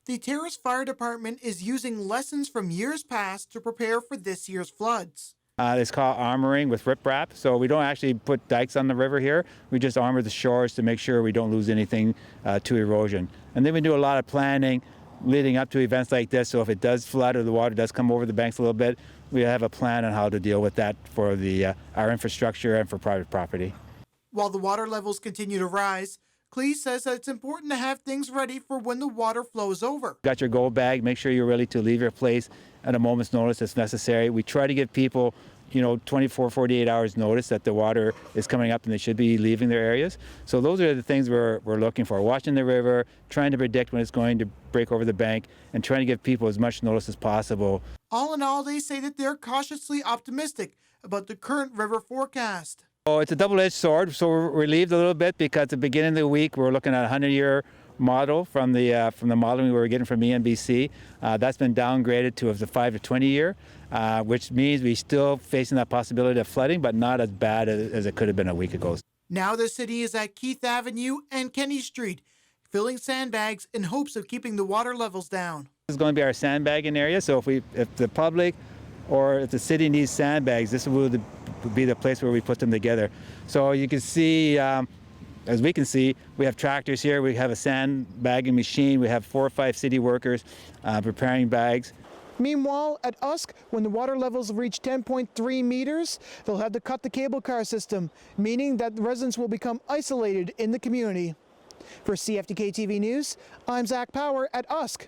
The Terrace Fire Department is using lessons from years past to prepare for this year's floods. It's called armoring with riprap. So we don't actually put dikes on the river here. We just armor the shores to make sure we don't lose anything to erosion. And then we do a lot of planning leading up to events like this. So if it does flood or the water does come over the banks a little bit, we have a plan on how to deal with that for our infrastructure and for private property. While the water levels continue to rise, Clee says that it's important to have things ready for when the water flows over. Got your go bag, make sure you're ready to leave your place at a moment's notice if necessary. We try to give people 24, 48 hours notice that the water is coming up and they should be leaving their areas. So those are the things we're looking for. Watching the river, trying to predict when it's going to break over the bank, and trying to give people as much notice as possible. All in all, they say that they're cautiously optimistic about the current river forecast. Oh, it's a double-edged sword, so we're relieved a little bit because at the beginning of the week we're looking at a 100-year model from the modeling we were getting from ENBC. That's been downgraded to the 5 to 20 year, which means we're still facing that possibility of flooding, but not as bad as it could have been a week ago. Now the city is at Keith Avenue and Kenny Street, filling sandbags in hopes of keeping the water levels down. This is going to be our sandbagging area, so if the public or if the city needs sandbags, this would be the place where we put them together. So you can see, as we can see, we have tractors here, we have a sandbagging machine, we have 4 or 5 city workers preparing bags. Meanwhile, at Usk, when the water levels reach 10.3 meters, they'll have to cut the cable car system, meaning that the residents will become isolated in the community. For CFTK-TV News, I'm Zack Power at Usk.